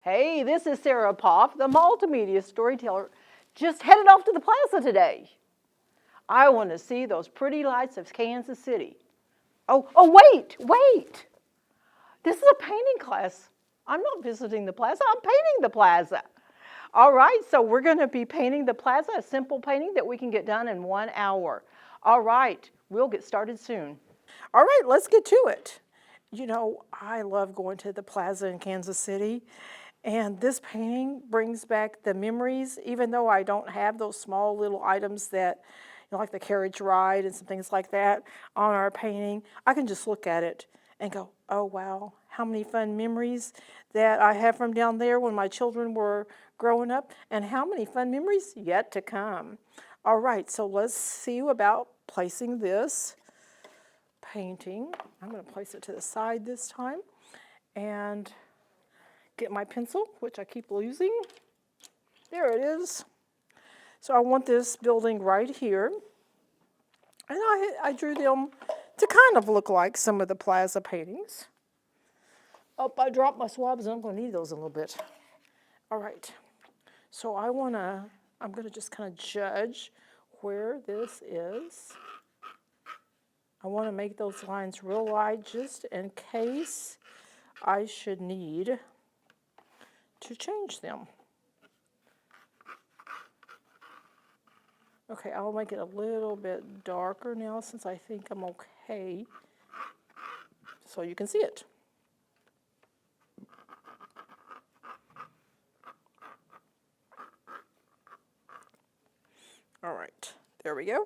Hey, this is Sarah Poff, the multimedia storyteller, just headed off to the plaza today. I want to see those pretty lights of Kansas City. Wait. This is a painting class. I'm not visiting the plaza, I'm painting the plaza. All right, so we're going to be painting the plaza, a simple painting that we can get done in 1 hour. All right, we'll get started soon. All right, let's get to it. You know, I love going to the plaza in Kansas City, and this painting brings back the memories, even though I don't have those small little items that, you know, like the carriage ride and some things like that on our painting. I can just look at it and go, oh wow, how many fun memories that I have from down there when my children were growing up, and how many fun memories yet to come. All right, so let's see about placing this painting. I'm going to place it to the side this time and get my pencil, which I keep losing. There it is. So I want this building right here. And I drew them to kind of look like some of the plaza paintings. Oh, I dropped my swabs and I'm going to need those a little bit. All right. So I'm going to just kind of judge where this is. I want to make those lines real wide just in case I should need to change them. Okay, I'll make it a little bit darker now since I think I'm okay, so you can see it. All right, there we go.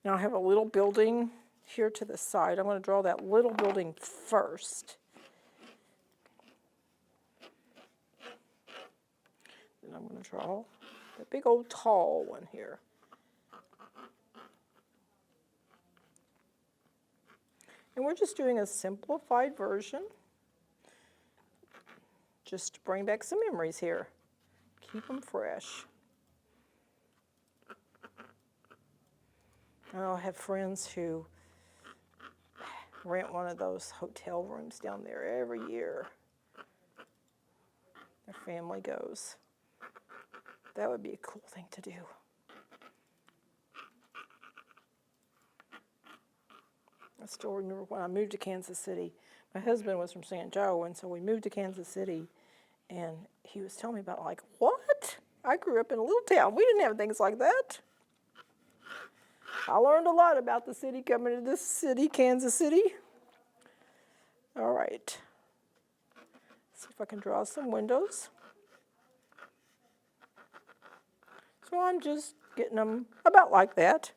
Now I have a little building here to the side. I'm going to draw that little building first. Then I'm going to draw the big old tall one here. And we're just doing a simplified version, just to bring back some memories here. Keep them fresh. I have friends who rent one of those hotel rooms down there every year. Their family goes. That would be a cool thing to do. I still remember when I moved to Kansas City. My husband was from St. Joe, and so we moved to Kansas City, and he was telling me about, like, what? I grew up in a little town. We didn't have things like that. I learned a lot about the city coming to this city, Kansas City. All right. See if I can draw some windows. So I'm just getting them about like that.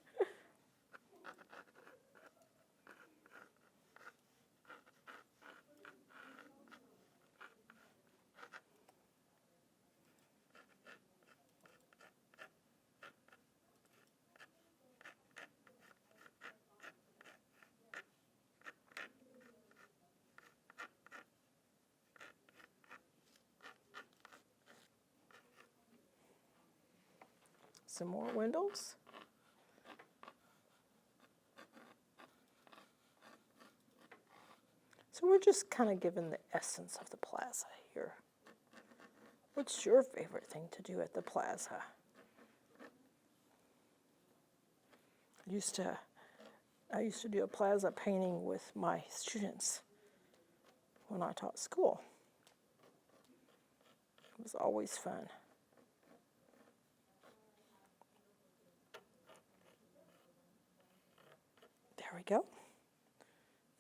Some more windows. So we're just kind of giving the essence of the plaza here. What's your favorite thing to do at the plaza? I used to do a plaza painting with my students when I taught school. It was always fun. There we go.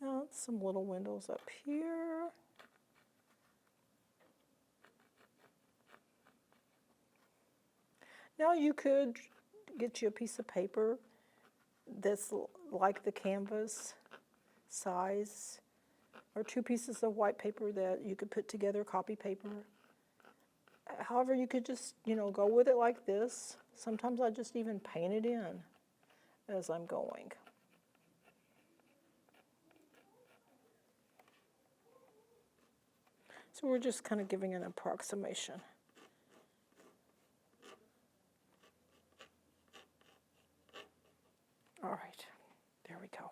Now some little windows up here. Now you could get you a piece of paper that's like the canvas size, or 2 pieces of white paper that you could put together, copy paper. However, you could just, go with it like this. Sometimes I just even paint it in as I'm going. So we're just kind of giving an approximation. All right, there we go.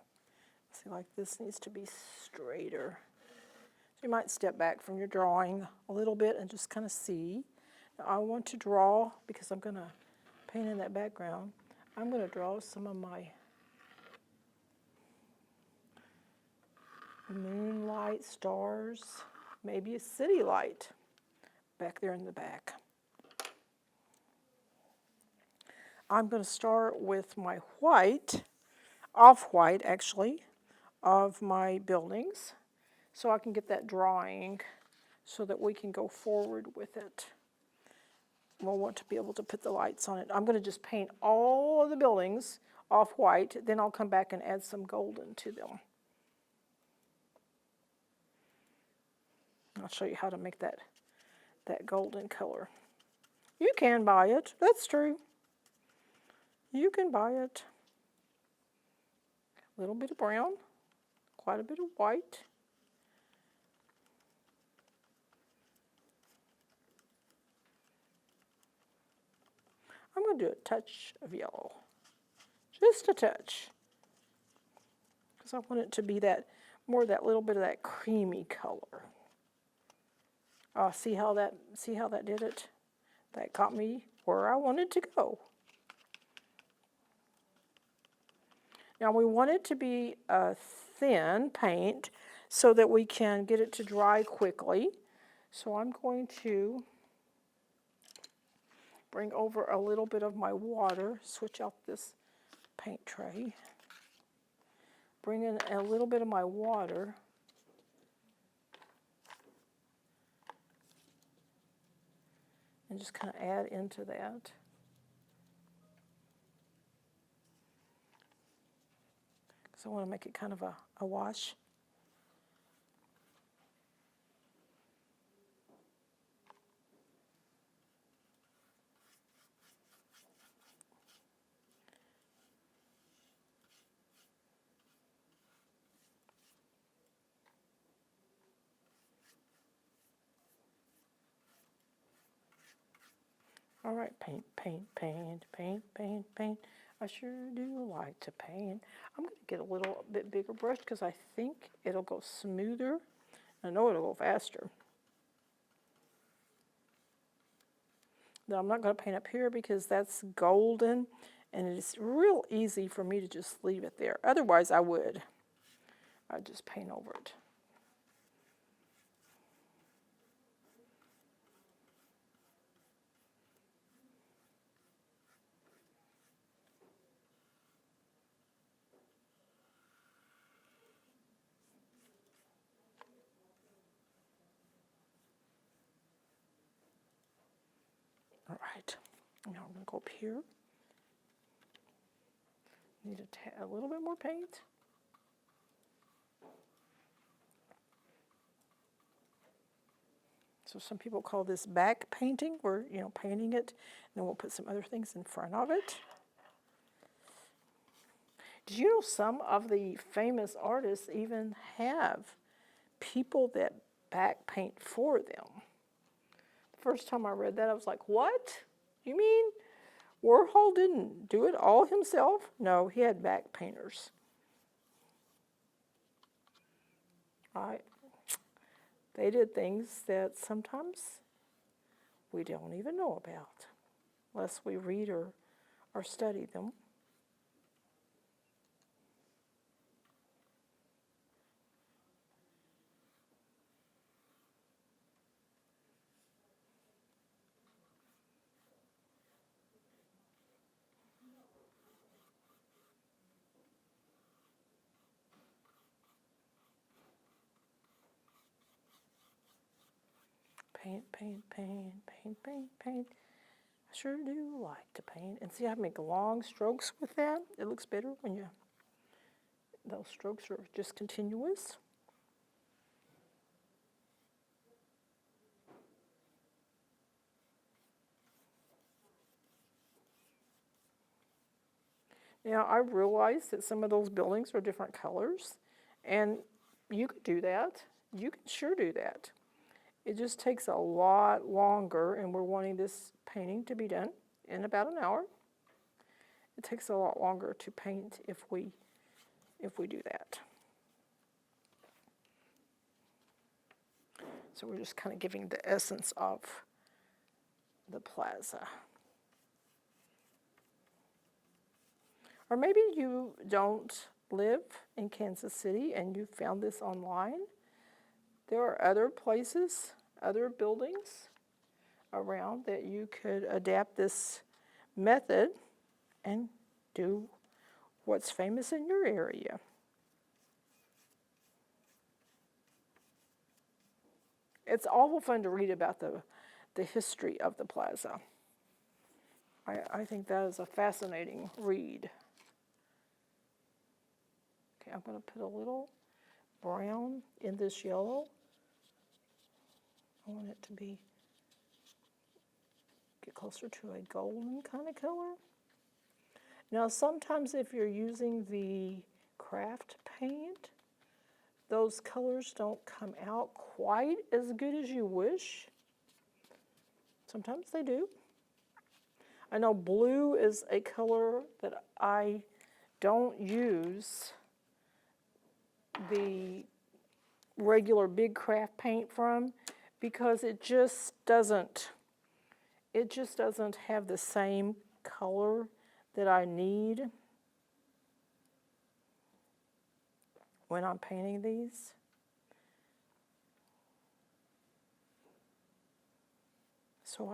See, like this needs to be straighter. You might step back from your drawing a little bit and just kind of see. Now, I want to draw, because I'm going to paint in that background, I'm going to draw some of my moonlight, stars, maybe a city light back there in the back. I'm going to start with my white, off-white actually, of my buildings, so I can get that drawing so that we can go forward with it. We'll want to be able to put the lights on it. I'm going to just paint all of the buildings off-white, then I'll come back and add some golden to them. I'll show you how to make that golden color. You can buy it, that's true. You can buy it. A little bit of brown, quite a bit of white. I'm going to do a touch of yellow, just a touch, because I want it to be that more that little bit of that creamy color. See how that did it? That got me where I wanted to go. Now we want it to be a thin paint so that we can get it to dry quickly. So I'm going to bring over a little bit of my water, switch out this paint tray, bring in a little bit of my water, and just kind of add into that. Because I want to make it kind of a wash. All right, paint, paint, paint, paint, paint, paint. I sure do like to paint. I'm going to get a little bit bigger brush because I think it'll go smoother. I know it'll go faster. Now I'm not going to paint up here because that's golden and it's real easy for me to just leave it there. Otherwise I would. I'd just paint over it. All right, now I'm going to go up here. Need a little bit more paint. So some people call this back painting. We're, painting it, and then we'll put some other things in front of it. Did you know some of the famous artists even have people that back paint for them? First time I read that, I was like, what? You mean Warhol didn't do it all himself? No, he had back painters. Right? They did things that sometimes we don't even know about unless we read or study them. Paint, paint, paint, paint, paint, paint. I sure do like to paint. And see, I make long strokes with that. It looks better when those strokes are just continuous. Now, I realize that some of those buildings are different colors, and you could do that. You can sure do that. It just takes a lot longer, and we're wanting this painting to be done in about an hour. It takes a lot longer to paint if we do that. So we're just kind of giving the essence of the plaza. Or maybe you don't live in Kansas City and you found this online. There are other places, other buildings around that you could adapt this method and do what's famous in your area. It's awful fun to read about the history of the plaza. I think that is a fascinating read. Okay, I'm going to put a little brown in this yellow. I want it to get closer to a golden kind of color. Now, sometimes if you're using the craft paint, those colors don't come out quite as good as you wish. Sometimes they do. I know blue is a color that I don't use the regular big craft paint from because it just doesn't have the same color that I need when I'm painting these. So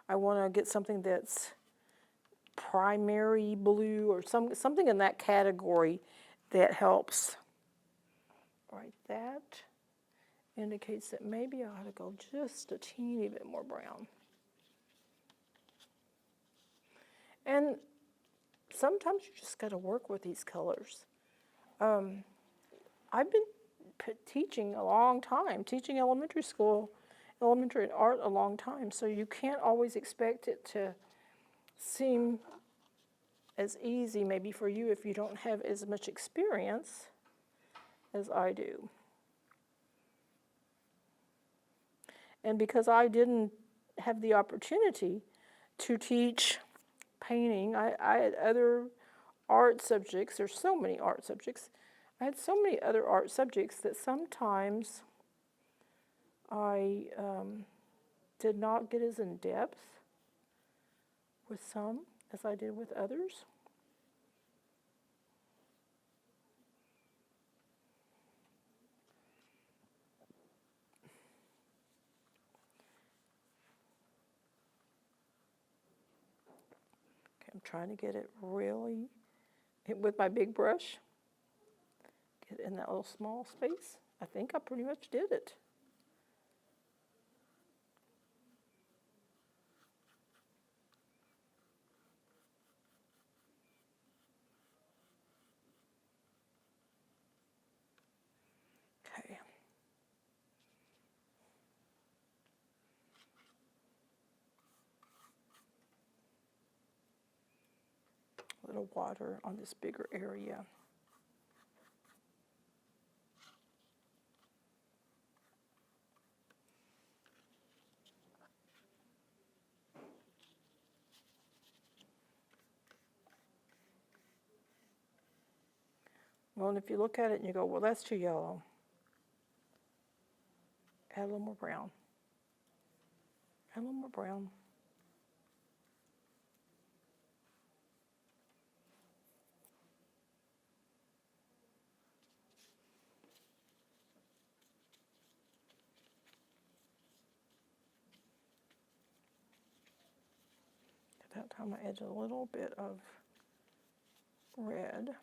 I want to get something that's primary blue or something in that category that helps. Right, that indicates that maybe I ought to go just a teeny bit more brown. And sometimes you just got to work with these colors. I've been teaching a long time, teaching elementary art a long time, so you can't always expect it to seem as easy maybe for you if you don't have as much experience as I do. And because I didn't have the opportunity to teach painting, I had other art subjects. There's so many art subjects. I had so many other art subjects that sometimes I did not get as in depth with some as I did with others. Okay, I'm trying to get it really, with my big brush, get in that little small space. I think I pretty much did it. Okay. A little water on this bigger area. Well, and if you look at it and you go, well, that's too yellow, add a little more brown. Add a little more brown. At that time, I added a little bit of red.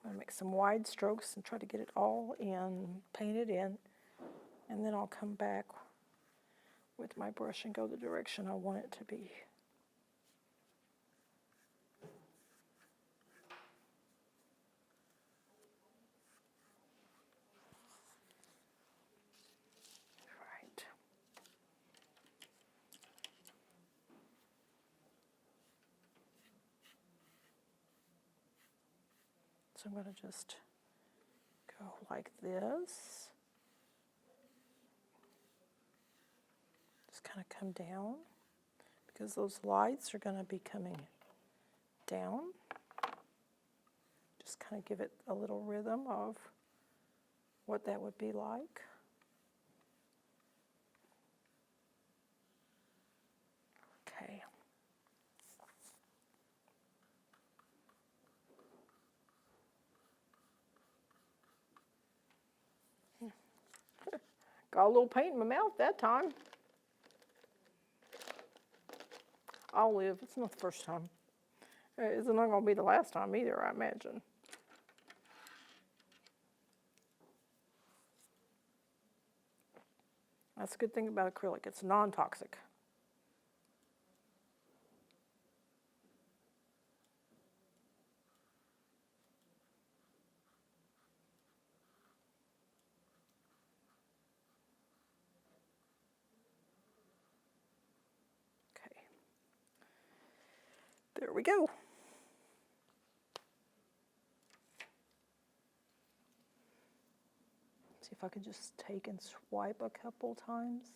I'm going to make some wide strokes and try to get it all in, paint it in, and then I'll come back with my brush and go the direction I want it to be. Right. So I'm going to just go like this. Just kind of come down because those lights are going to be coming down. Just kind of give it a little rhythm of what that would be like. Okay. Got a little paint in my mouth that time. I'll live. It's not the first time. It's not going to be the last time either, I imagine. That's a good thing about acrylic. It's non-toxic. Okay. There we go. See if I could just take and swipe a couple times.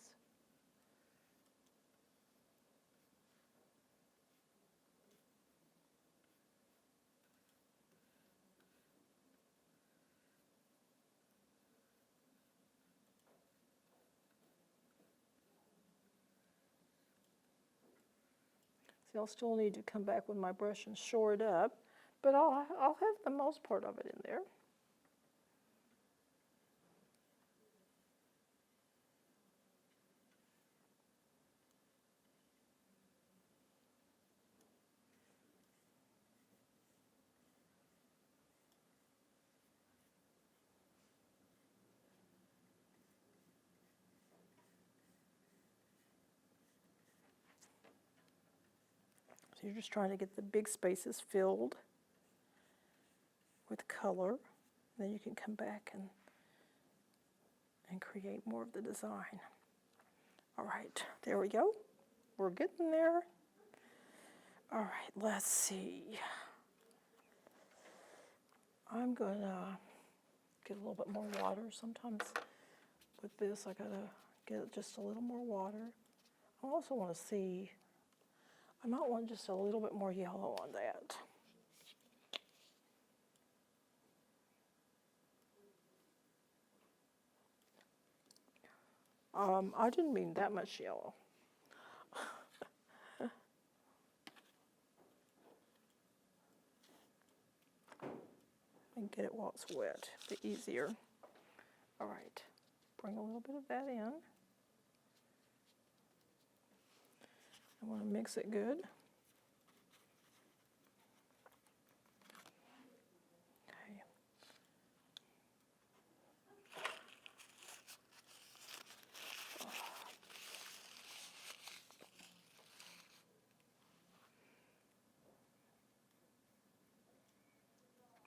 See, I'll still need to come back with my brush and shore it up, but I'll have the most part of it in there. So you're just trying to get the big spaces filled with color. Then you can come back and create more of the design. All right, there we go. We're getting there. All right, let's see. I'm gonna get a little bit more water. Sometimes with this, I gotta get just a little more water. I also want to see, I might want just a little bit more yellow on that. I didn't mean that much yellow. And get it while it's wet, the easier. All right, bring a little bit of that in. I want to mix it good. Okay.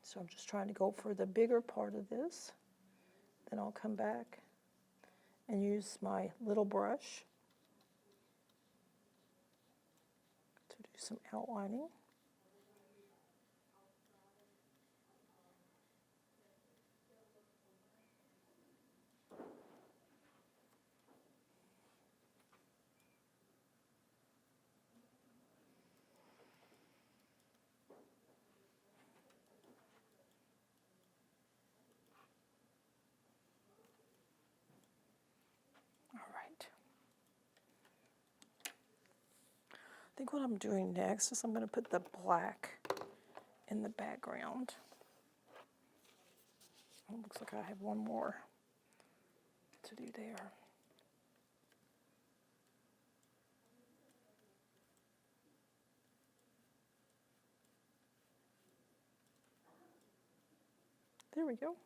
So I'm just trying to go for the bigger part of this. Then I'll come back and use my little brush to do some outlining. I think what I'm doing next is I'm going to put the black in the background. It looks like I have one more to do there. There we go.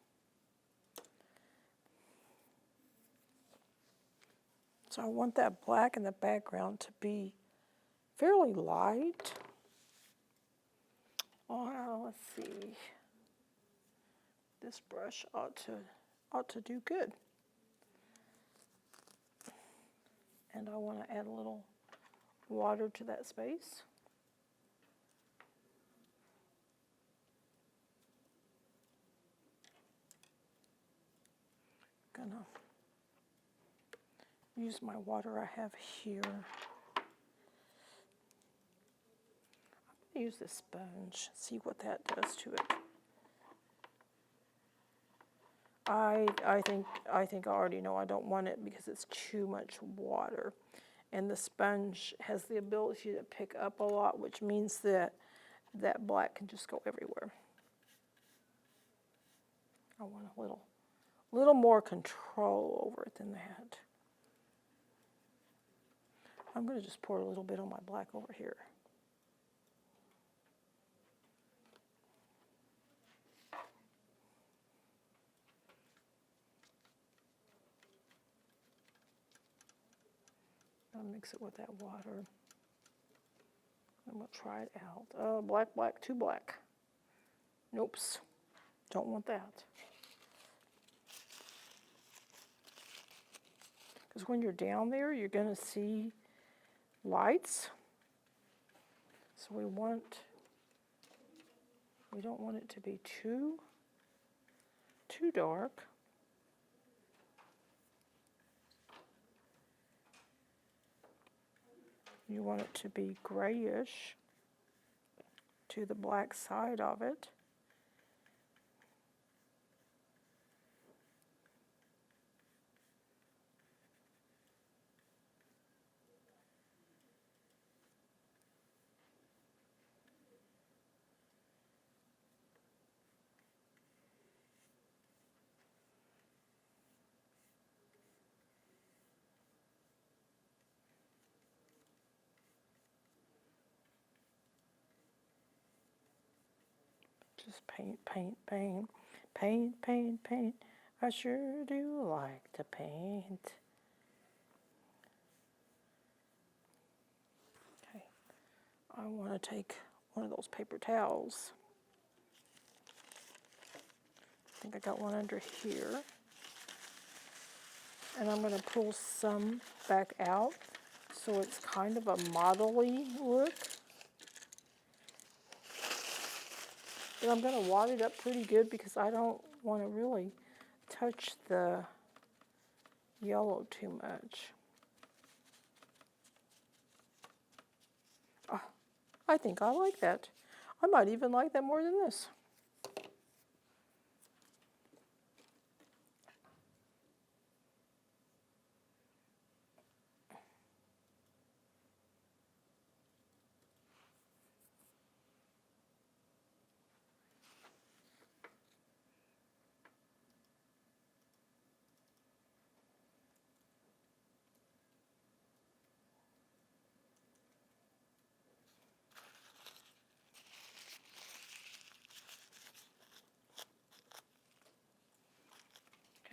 So I want that black in the background to be fairly light. Oh, let's see. This brush ought to do good. And I want to add a little water to that space. gonna use my water I have here. I'm gonna use this sponge, see what that does to it. I think I already know I don't want it because it's too much water. And the sponge has the ability to pick up a lot, which means that that black can just go everywhere. I want a little more control over it than that. I'm going to just pour a little bit on my black over here. I'll mix it with that water. I'm going to try it out. Oh, black, black, too black. Nope. Don't want that. Because when you're down there, you're going to see lights. So we don't want it to be too dark. You want it to be grayish to the black side of it. Just paint, paint, paint, paint, paint, paint. I sure do like to paint. Okay, I want to take one of those paper towels. I think I got one under here. And I'm going to pull some back out so it's kind of a model-y look. But I'm going to wad it up pretty good because I don't want to really touch the yellow too much. Oh, I think I like that. I might even like that more than this.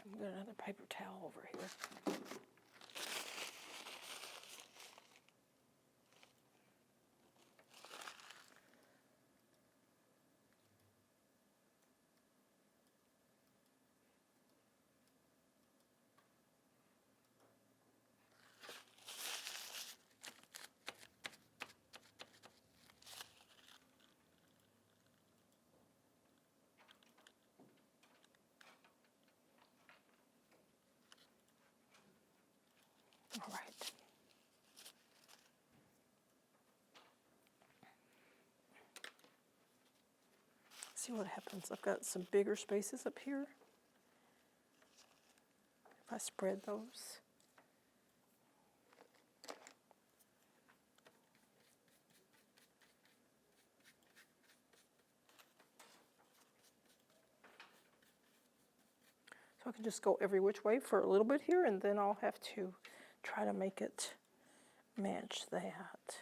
I've got another paper towel over here. All right. See what happens. I've got some bigger spaces up here. If I spread those. So I can just go every which way for a little bit here, and then I'll have to try to make it match that.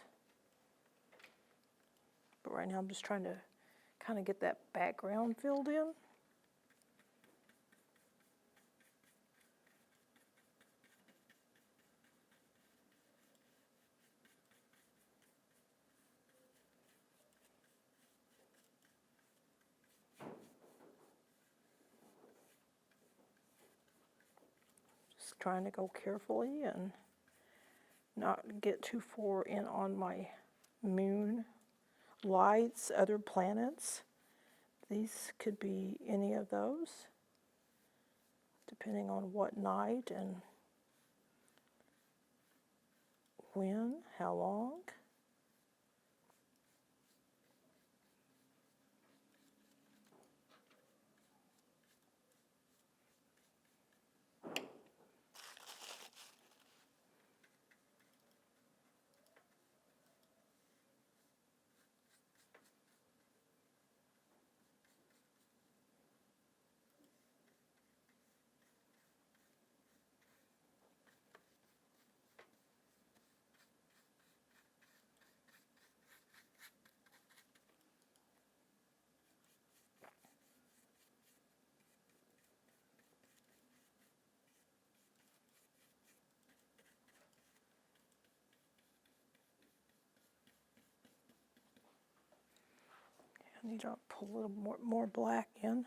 But right now I'm just trying to kind of get that background filled in. Just trying to go carefully and not get too far in on my moon. Lights, other planets. These could be any of those. depending on what night and when, how long. I need to pull a little more black in.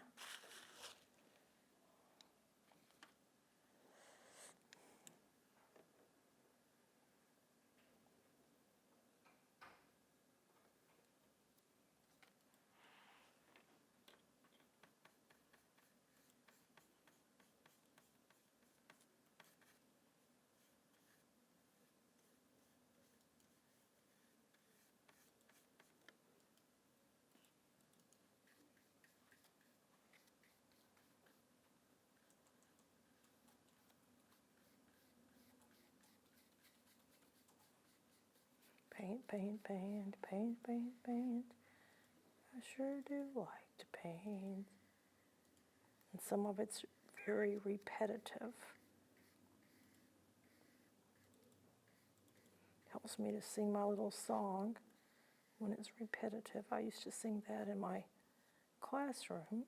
Paint, paint, paint, paint, paint, paint. I sure do like to paint. And some of it's very repetitive. Helps me to sing my little song when it's repetitive. I used to sing that in my classroom,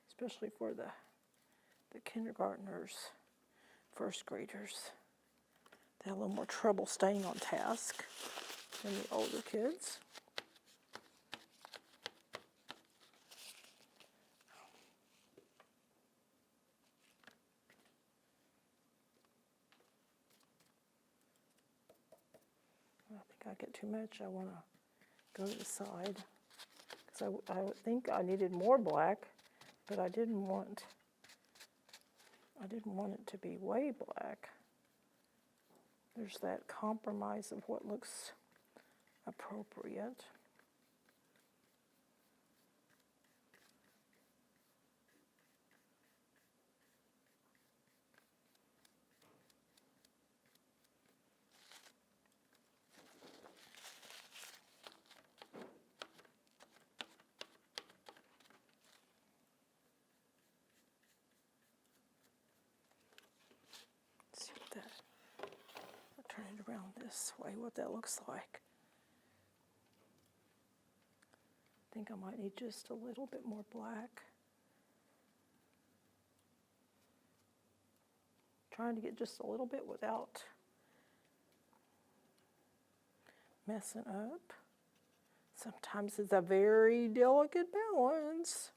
especially for the kindergartners, first graders. They have a little more trouble staying on task than the older kids. I think I get too much. I want to go to the side because I would think I needed more black, but I didn't want it to be way black. There's that compromise of what looks appropriate. Let's see what that, I'll turn it around this way, what that looks like. I think I might need just a little bit more black. Trying to get just a little bit without messing up. Sometimes it's a very delicate balance.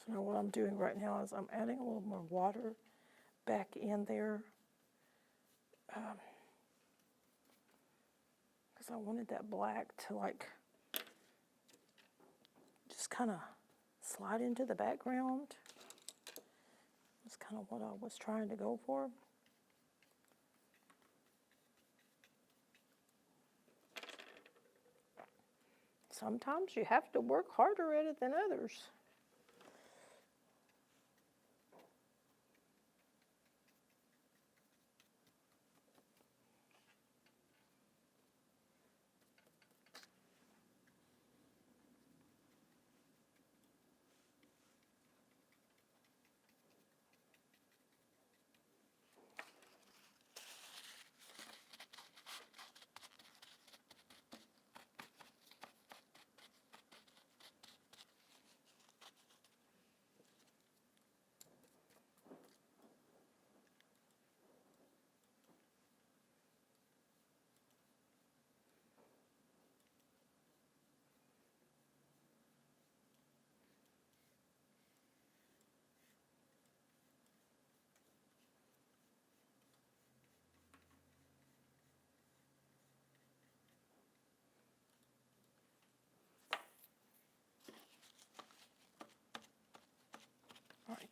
So now what I'm doing right now is I'm adding a little more water back in there because I wanted that black to like just kind of slide into the background. That's kind of what I was trying to go for. Sometimes you have to work harder at it than others.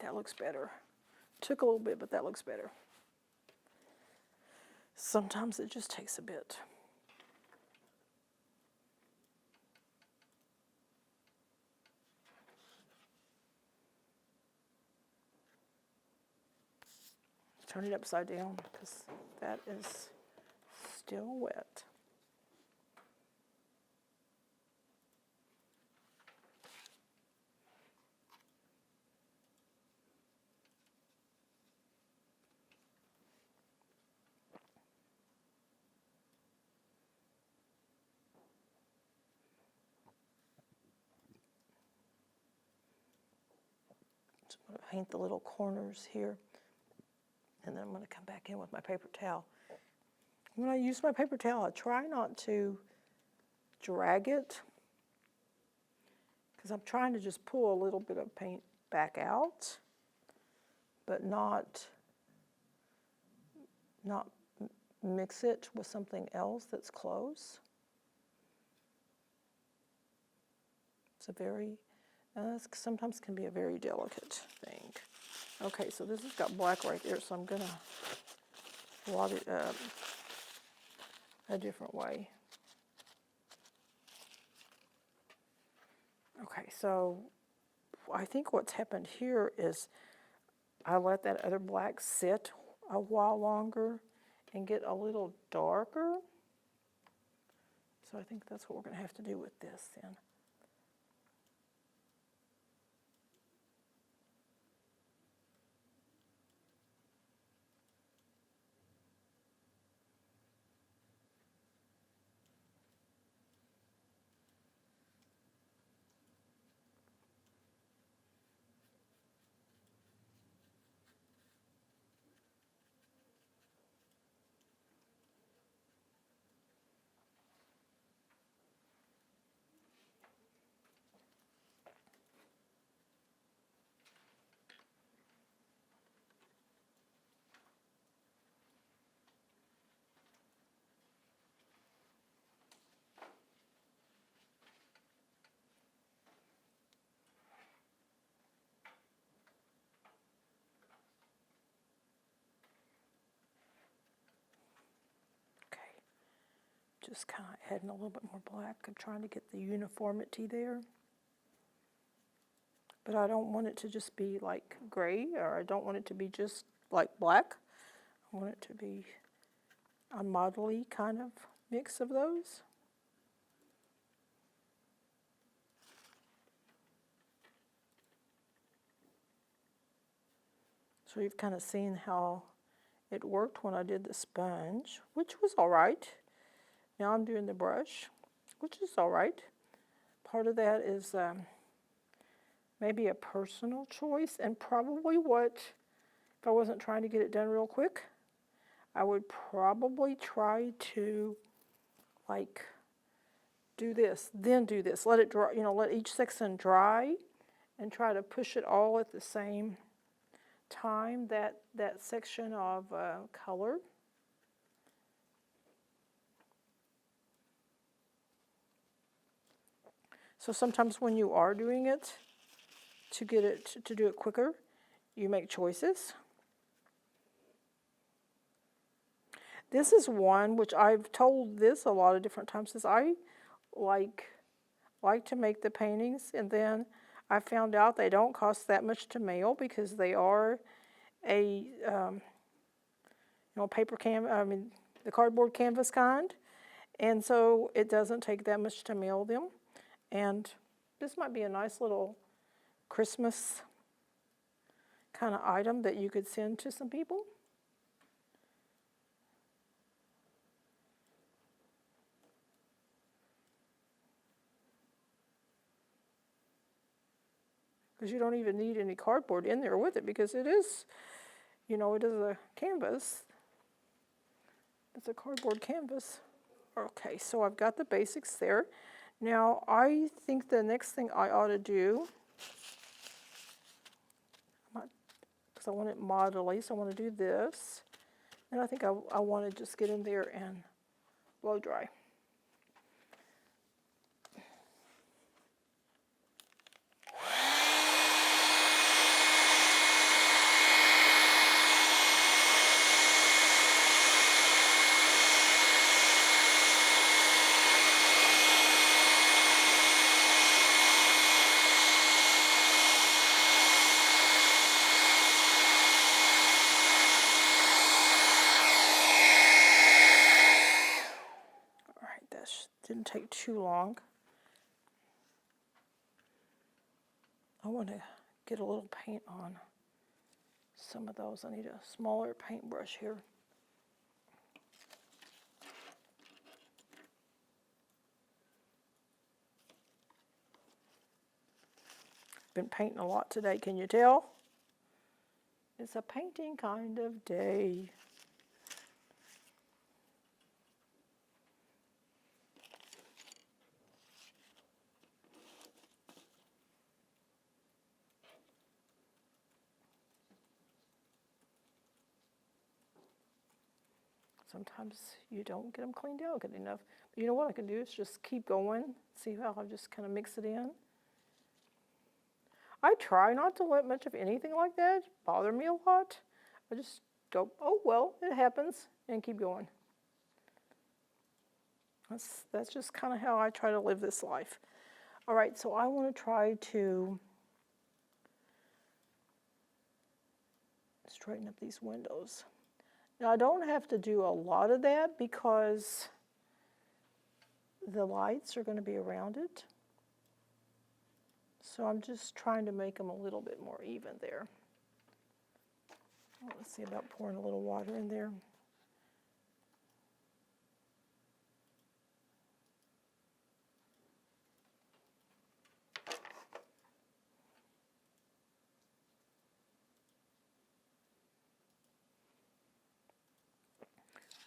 That looks better. Took a little bit, but that looks better. Sometimes it just takes a bit. Turn it upside down because that is still wet. So I'm going to paint the little corners here. And then I'm going to come back in with my paper towel. When I use my paper towel, I try not to drag it because I'm trying to just pull a little bit of paint back out, but not mix it with something else that's close. It's a very, sometimes can be a very delicate thing. Okay, so this has got black right there, so I'm gonna blot it up a different way. Okay, so I think what's happened here is I let that other black sit a while longer and get a little darker. So I think that's what we're gonna have to do with this then. Just kind of adding a little bit more black. I'm trying to get the uniformity there. But I don't want it to just be like gray, or I don't want it to be just like black. I want it to be a modelly kind of mix of those. So you've kind of seen how it worked when I did the sponge, which was all right. Now I'm doing the brush, which is all right. Part of that is maybe a personal choice, and probably what, if I wasn't trying to get it done real quick, I would probably try to like do this, then do this. Let it dry, let each section dry and try to push it all at the same time, that section of color. So sometimes when you are doing it, to get it to do it quicker, you make choices. This is one which I've told this a lot of different times, is I like to make the paintings, and then I found out they don't cost that much to mail because they are a paper the cardboard canvas kind, and so it doesn't take that much to mail them. And this might be a nice little Christmas kind of item that you could send to some people. Because you don't even need any cardboard in there with it, because it is, it is a canvas. It's a cardboard canvas. Okay, so I've got the basics there. Now, I think the next thing I ought to do, because I want it modelly, so I want to do this. And I think I want to just get in there and blow dry. didn't take too long. I want to get a little paint on some of those. I need a smaller paintbrush here. Been painting a lot today, can you tell? It's a painting kind of day. Sometimes you don't get them cleaned out good enough. But you know what I can do is just keep going. See how I just kind of mix it in. I try not to let much of anything like that bother me a lot. I just go, oh well, it happens, and keep going. That's just kind of how I try to live this life. All right, so I want to try to straighten up these windows. Now I don't have to do a lot of that because the lights are going to be around it. So I'm just trying to make them a little bit more even there. Let's see about pouring a little water in there.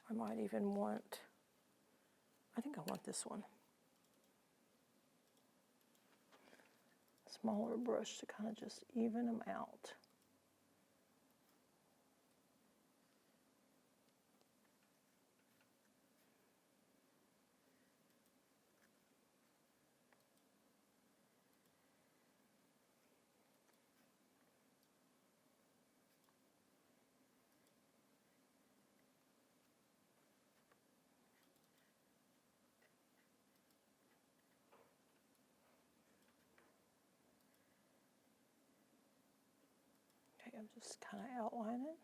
I might even want, I think I want this one. Smaller brush to kind of just even them out. Okay, I'm just kind of outlining it.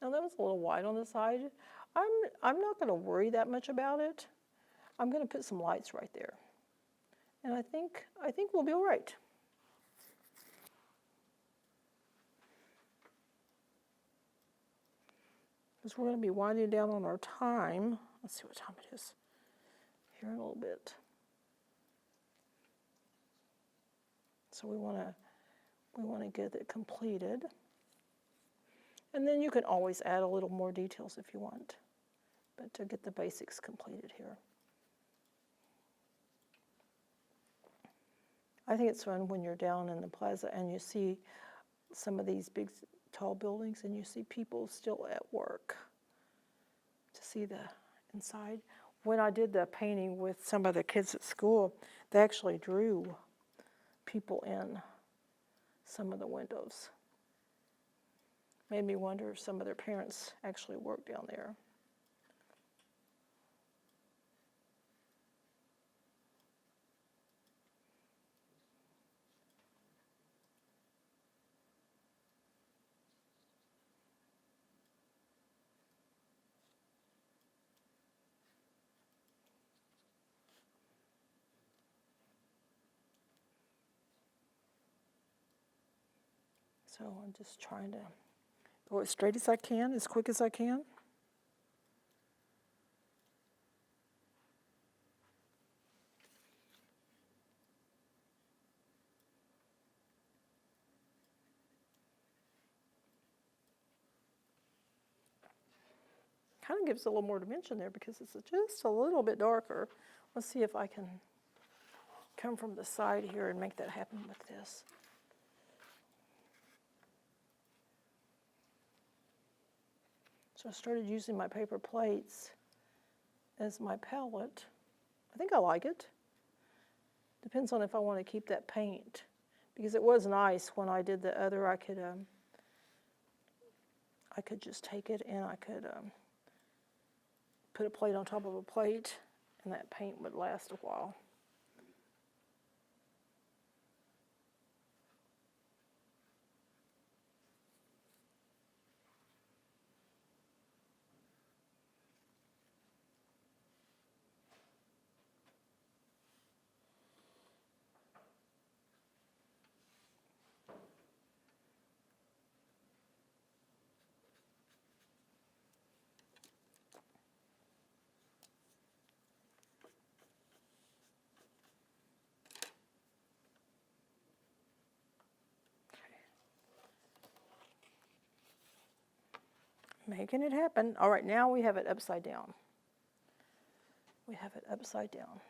Now that was a little wide on the side. I'm not going to worry that much about it. I'm going to put some lights right there. And I think we'll be all right. Because we're going to be winding down on our time. Let's see what time it is here in a little bit. So we want to get it completed. And then you can always add a little more details if you want, but to get the basics completed here. I think it's fun when you're down in the plaza and you see some of these big, tall buildings and you see people still at work to see the inside. When I did the painting with some of the kids at school, they actually drew people in some of the windows. Made me wonder if some of their parents actually work down there. So I'm just trying to go as straight as I can, as quick as I can. Kind of gives a little more dimension there because it's just a little bit darker. Let's see if I can come from the side here and make that happen with this. So I started using my paper plates as my palette. I think I like it. Depends on if I want to keep that paint. Because it was nice when I did the other, I could just take it and I could put a plate on top of a plate and that paint would last a while. Making it happen. All right, now we have it upside down. We have it upside down.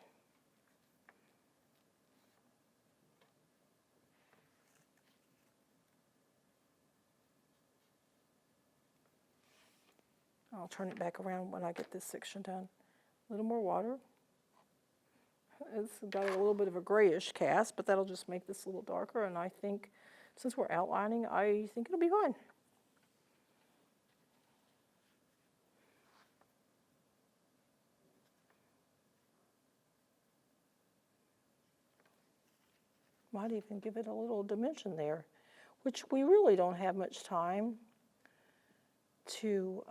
I'll turn it back around when I get this section done. A little more water. It's got a little bit of a grayish cast, but that'll just make this a little darker, and I think since we're outlining, I think it'll be fine. Might even give it a little dimension there, which we really don't have much time to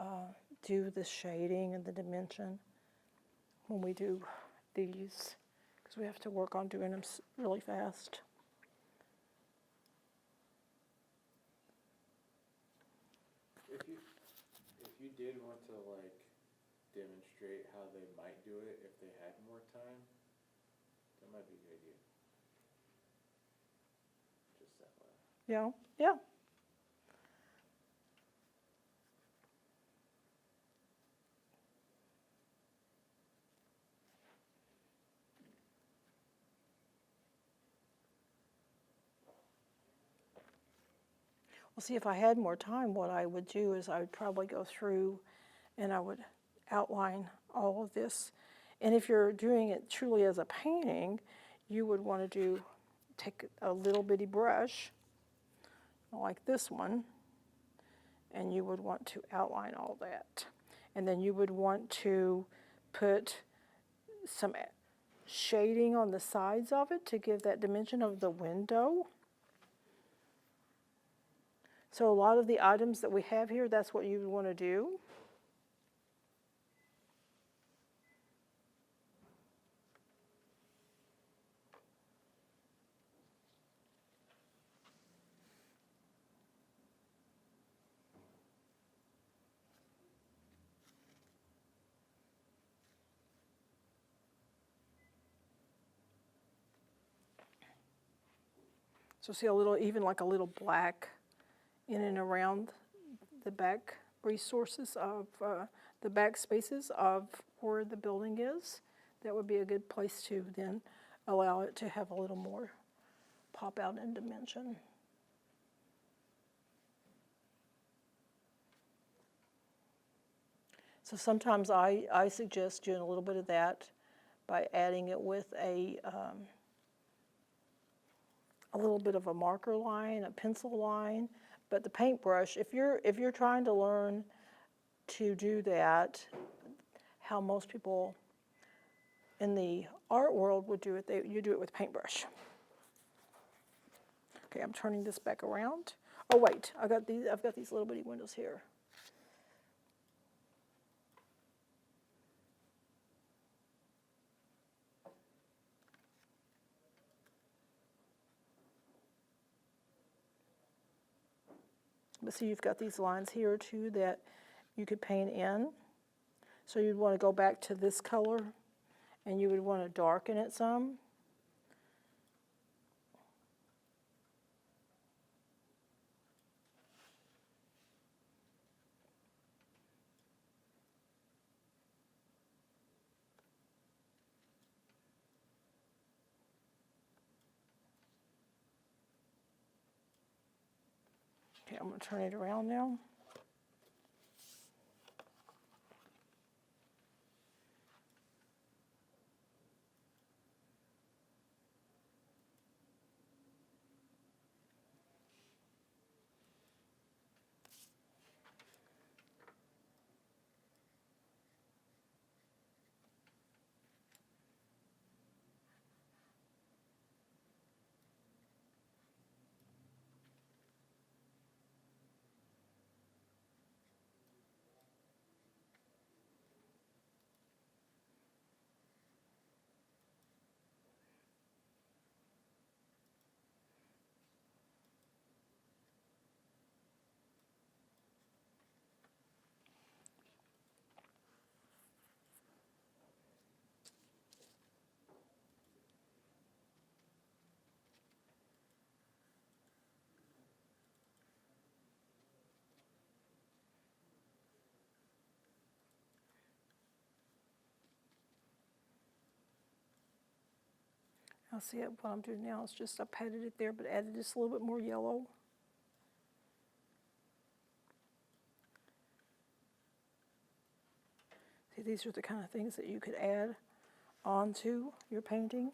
do the shading and the dimension when we do these, because we have to work on doing them really fast. If you did want to like demonstrate how they might do it if they had more time, that might be a good idea. Just that way. Yeah, yeah. Well, see, if I had more time, what I would do is I would probably go through and I would outline all of this. And if you're doing it truly as a painting, you would want to take a little bitty brush, like this one, and you would want to outline all that. And then you would want to put some shading on the sides of it to give that dimension of the window. So a lot of the items that we have here, that's what you would want to do. So see a little, even like a little black in and around the back resources of the back spaces of where the building is. That would be a good place to then allow it to have a little more pop out in dimension. So sometimes I suggest doing a little bit of that by adding it with a little bit of a marker line, a pencil line. But the paintbrush, if you're trying to learn to do that, how most people in the art world would do it, you do it with paintbrush. Okay, I'm turning this back around. Oh wait, I've got these little bitty windows here. But see, you've got these lines here too that you could paint in. So you'd want to go back to this color and you would want to darken it some. Okay, I'm going to turn it around now. Now see, what I'm doing now is just I patted it there, but added just a little bit more yellow. See, these are the kind of things that you could add onto your painting.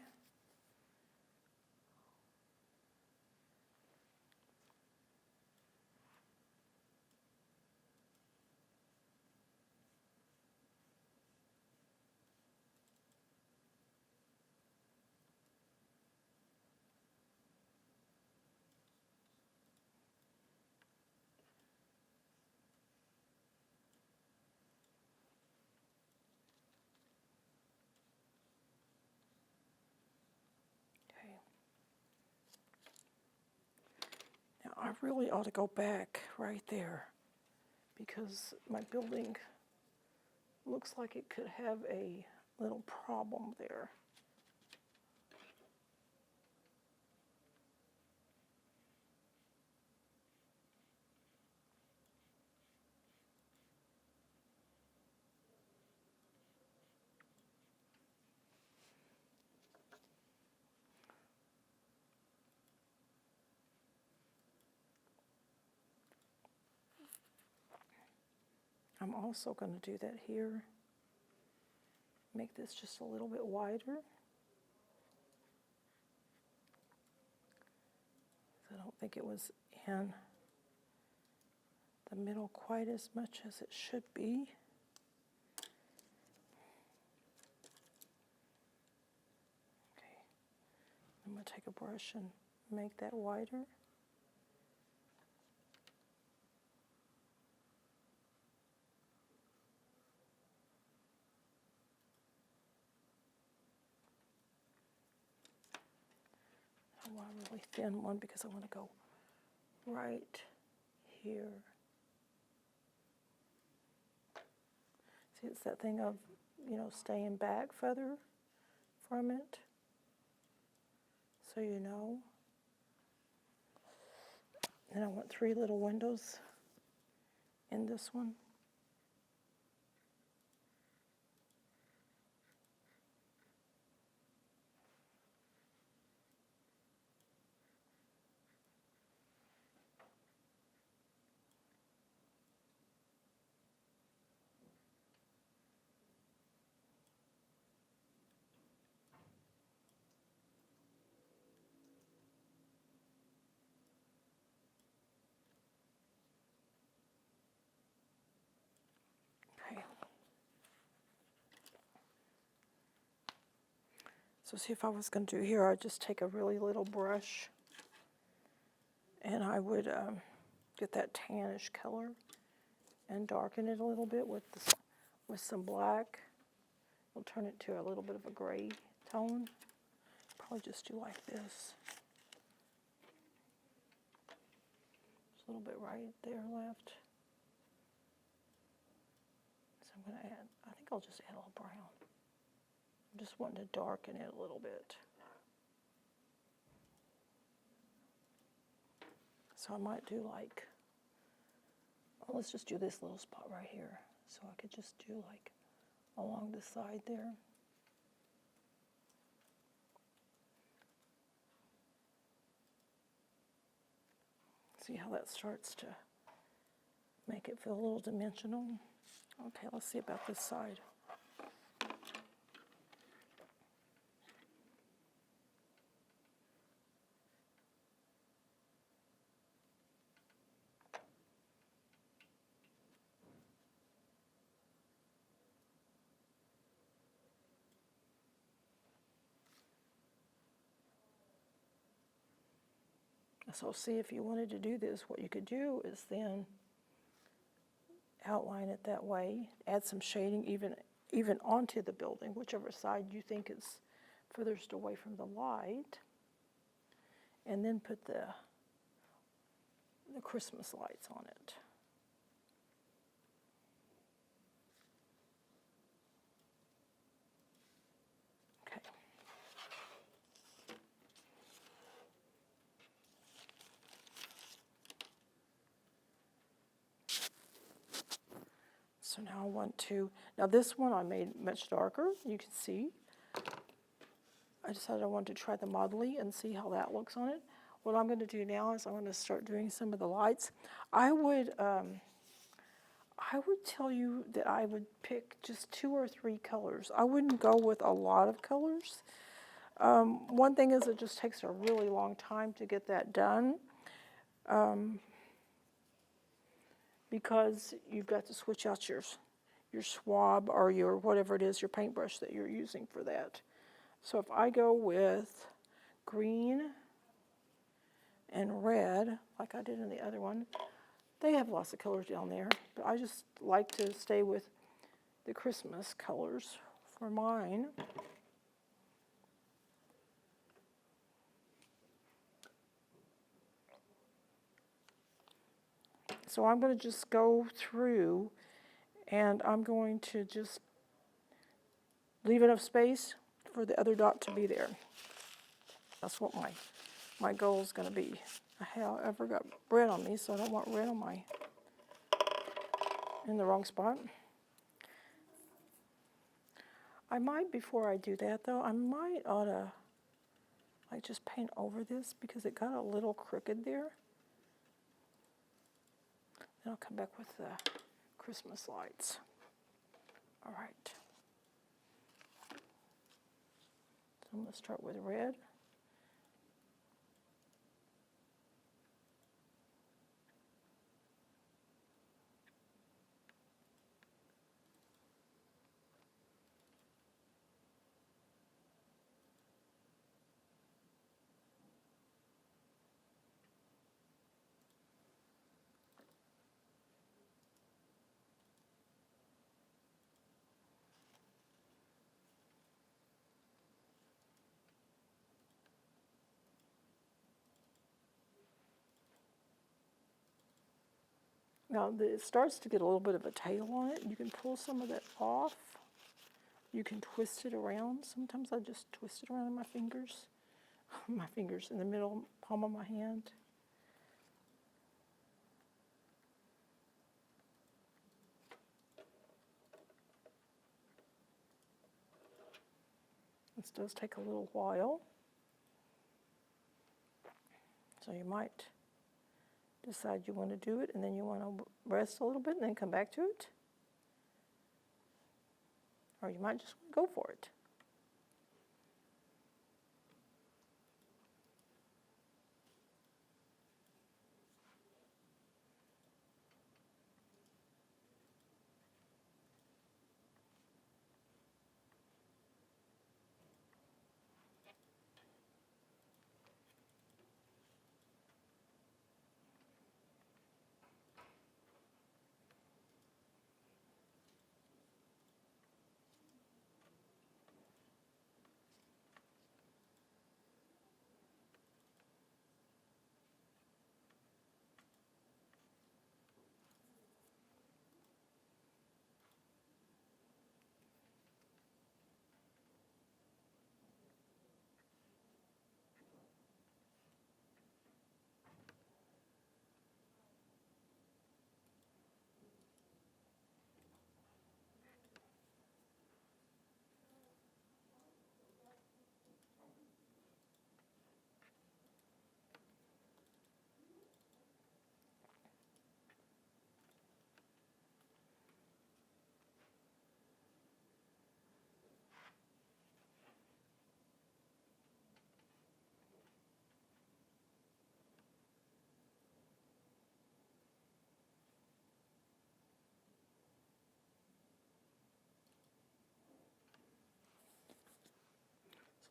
Okay. Now I really ought to go back right there because my building looks like it could have a little problem there. I'm also going to do that here. Make this just a little bit wider. I don't think it was in the middle quite as much as it should be. Okay, I'm going to take a brush and make that wider. I want a really thin one because I want to go right here. See, it's that thing of, staying back further from it, so you know. And I want 3 little windows in this one. Okay. So see, if I was going to do here, I'd just take a really little brush and I would get that tannish color and darken it a little bit with some black. We'll turn it to a little bit of a gray tone. Probably just do like this. Just a little bit right there left. So I'm going to add, I think I'll just add a little brown. I'm just wanting to darken it a little bit. So I might do like, well, let's just do this little spot right here. So I could just do like along the side there. See how that starts to make it feel a little dimensional? Okay, let's see about this side. So see, if you wanted to do this, what you could do is then outline it that way, add some shading even onto the building, whichever side you think is furthest away from the light, and then put the Christmas lights on it. Okay. So now I want to, now this one I made much darker, you can see. I decided I wanted to try the modelly and see how that looks on it. What I'm going to do now is I'm going to start doing some of the lights. I would tell you that I would pick just 2 or 3 colors. I wouldn't go with a lot of colors. One thing is it just takes a really long time to get that done because you've got to switch out your swab or your whatever it is, your paintbrush that you're using for that. So if I go with green and red, like I did in the other one, they have lots of colors down there, but I just like to stay with the Christmas colors for mine. So I'm going to just go through and I'm going to just leave enough space for the other dot to be there. That's what my goal is going to be. I've got red on me, so I don't want red on in the wrong spot. I might, before I do that though, I might ought to like just paint over this because it got a little crooked there. Then I'll come back with the Christmas lights. All right. So I'm going to start with red. Now it starts to get a little bit of a tail on it. You can pull some of that off. You can twist it around. Sometimes I just twist it around in my fingers. My fingers in the middle palm of my hand. This does take a little while. So you might decide you want to do it and then you want to rest a little bit and then come back to it. Or you might just go for it.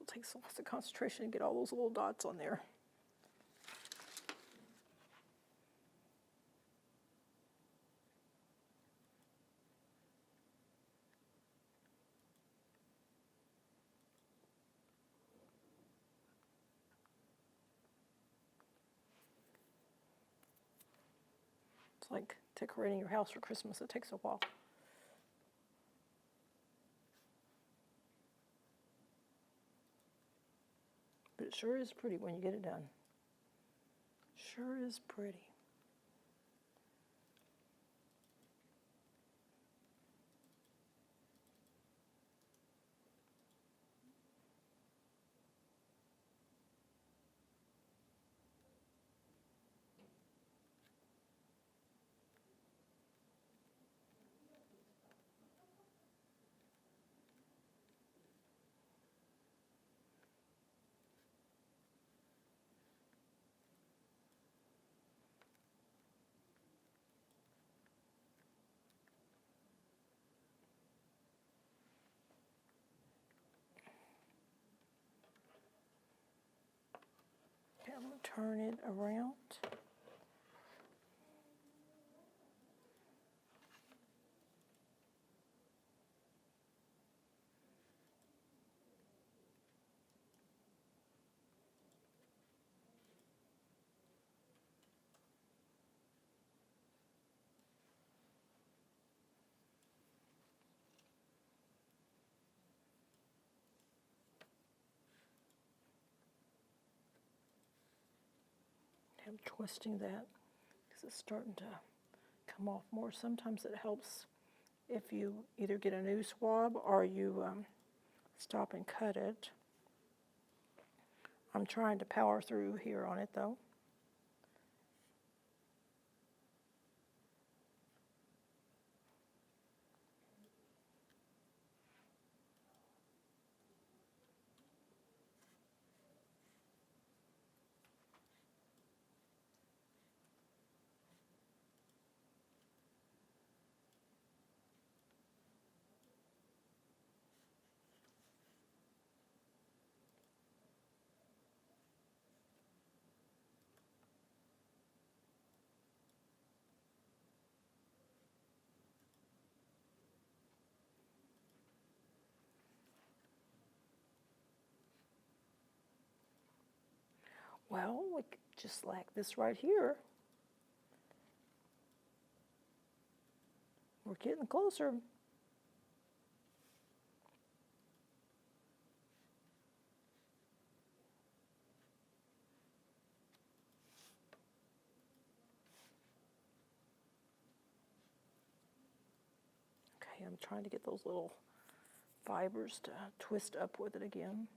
So it takes lots of concentration to get all those little dots on there. It's like decorating your house for Christmas. It takes a while. But it sure is pretty when you get it done. Sure is pretty. I'm going to turn it around. I'm twisting that because it's starting to come off more. Sometimes it helps if you either get a new swab or you stop and cut it. I'm trying to power through here on it though. Well, we could just like this right here. We're getting closer. Okay, I'm trying to get those little fibers to twist up with it again.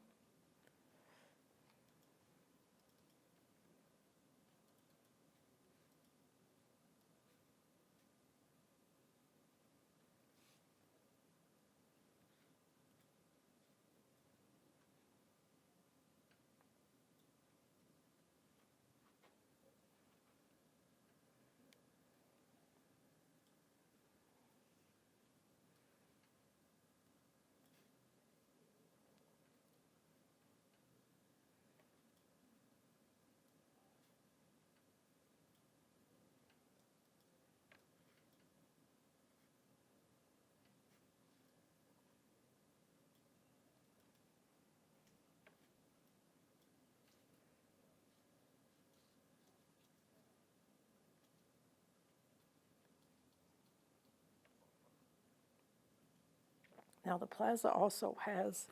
Now the plaza also has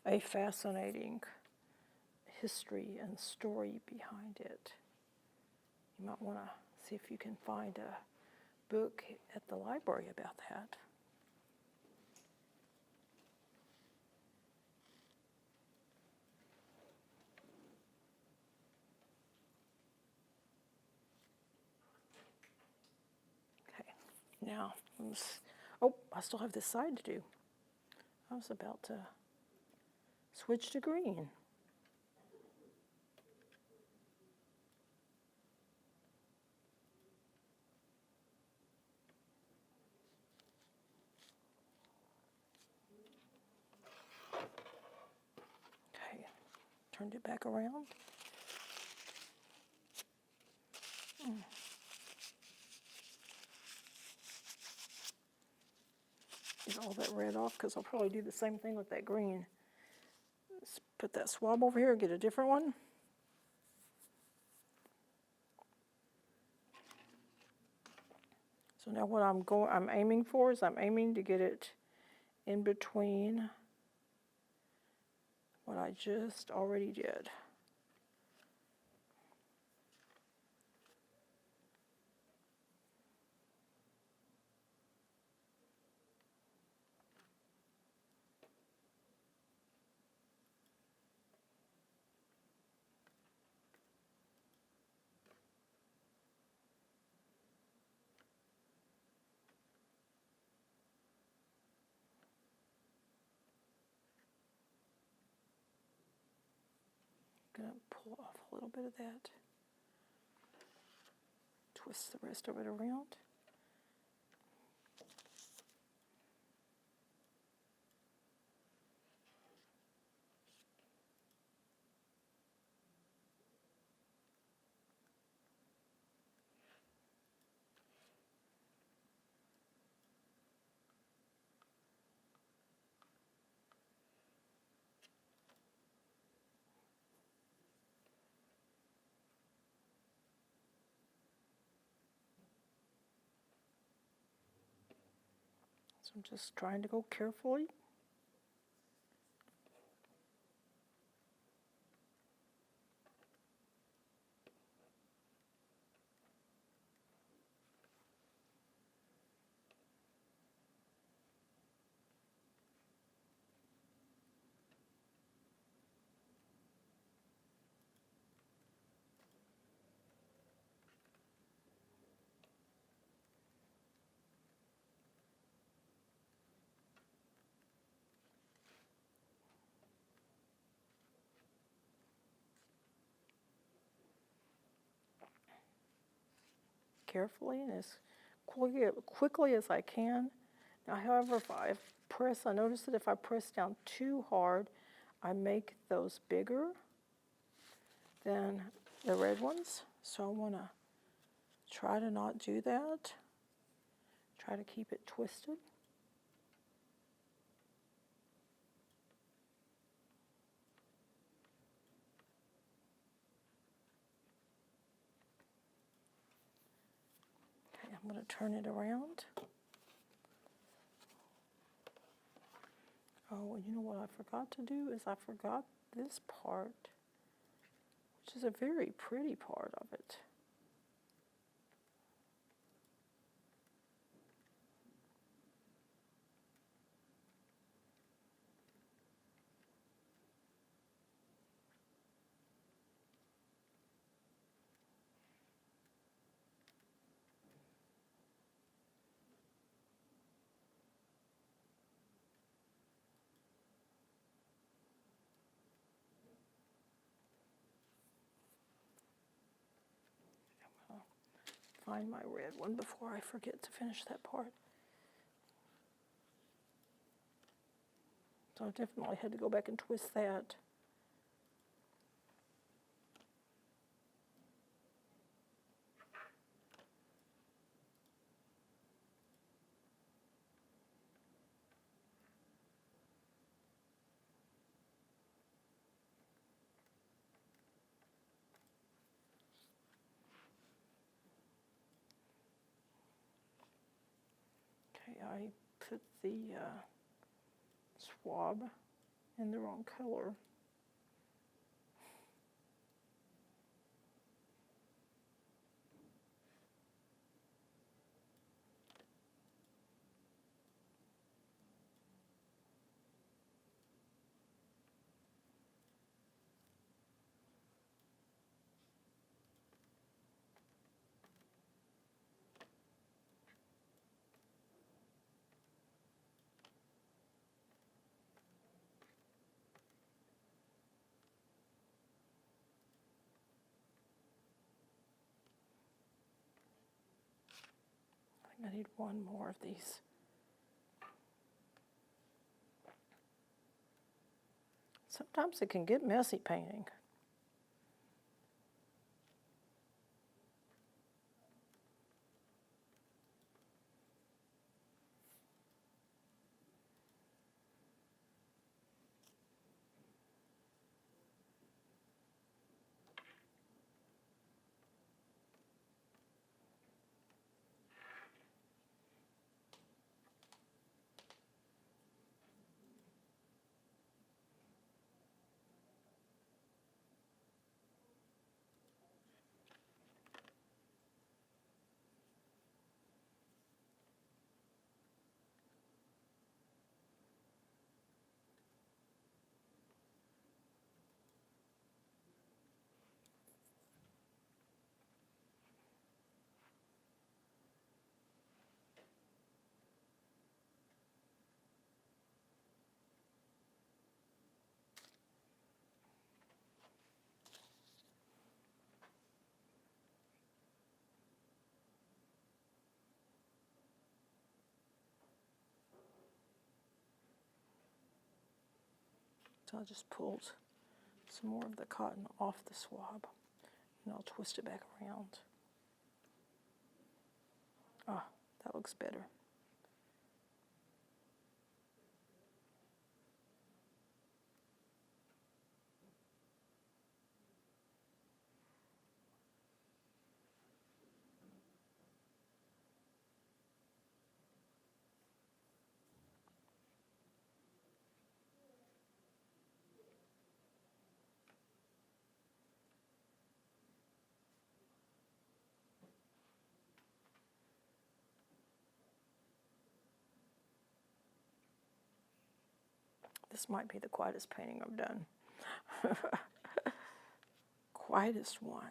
a fascinating history and story behind it. You might want to see if you can find a book at the library about that. Okay, now, oh, I still have this side to do. I was about to switch to green. Okay, turned it back around. Get all that red off because I'll probably do the same thing with that green. Let's put that swab over here and get a different one. So now what I'm aiming for is I'm aiming to get it in between what I just already did. I'm going to pull off a little bit of that. Twist the rest of it around. So I'm just trying to go carefully. Carefully and as quickly as I can. Now, however, if I press, I notice that if I press down too hard, I make those bigger than the red ones. So I want to try to not do that. Try to keep it twisted. Okay, I'm going to turn it around. Oh, and you know what I forgot to do is I forgot this part, which is a very pretty part of it. Find my red one before I forget to finish that part. So I definitely had to go back and twist that. Okay, I put the swab in the wrong color. I think I need one more of these. Sometimes it can get messy painting. So I just pulled some more of the cotton off the swab and I'll twist it back around. Ah, that looks better. This might be the quietest painting I've done. Quietest one.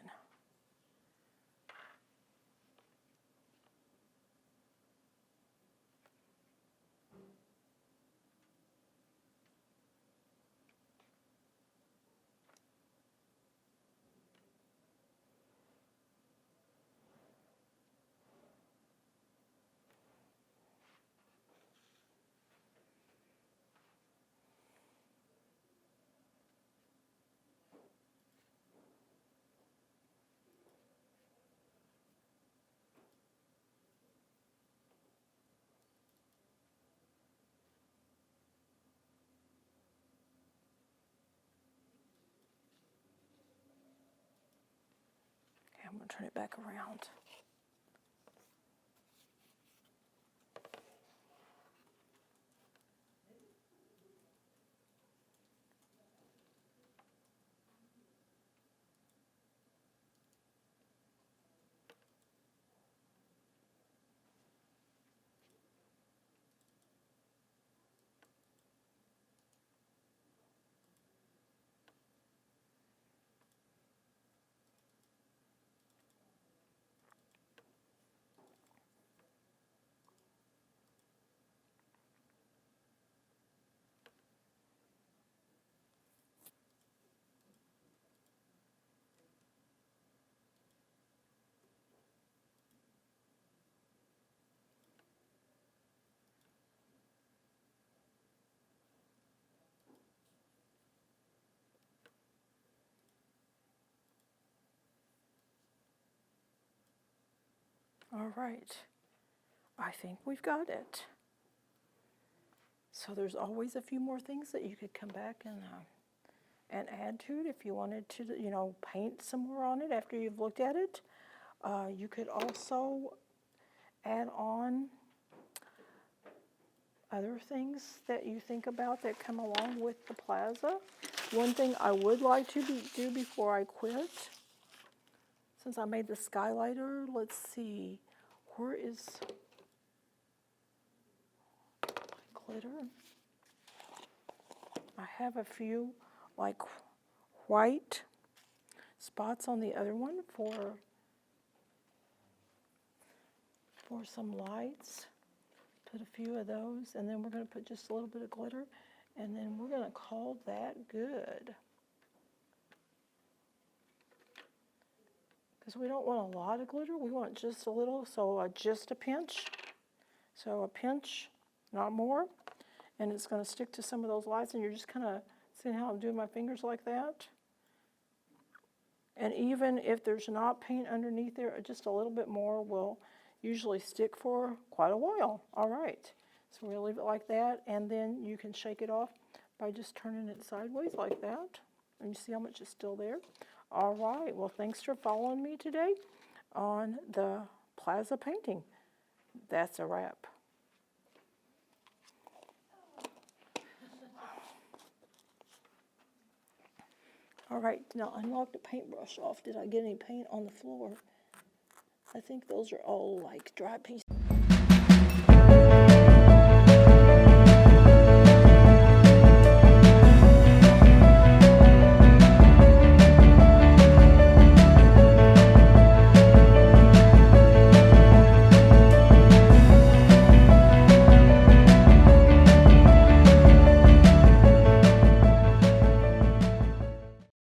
Okay, I'm going to turn it back around. All right, I think we've got it. So there's always a few more things that you could come back and add to it if you wanted to, paint some more on it after you've looked at it. You could also add on other things that you think about that come along with the plaza. One thing I would like to do before I quit, since I made the skylighter, let's see, where is my glitter? I have a few like white spots on the other one for some lights. Put a few of those, and then we're going to put just a little bit of glitter, and then we're going to call that good. Because we don't want a lot of glitter, we want just a little, so just a pinch. So a pinch, not more. And it's going to stick to some of those lights, and you're just kind of seeing how I'm doing my fingers like that. And even if there's not paint underneath there, just a little bit more will usually stick for quite a while. All right, so we'll leave it like that, and then you can shake it off by just turning it sideways like that. And you see how much is still there? All right, well, thanks for following me today on the plaza painting. That's a wrap. All right, now unlock the paintbrush off. Did I get any paint on the floor? I think those are all like dry pieces.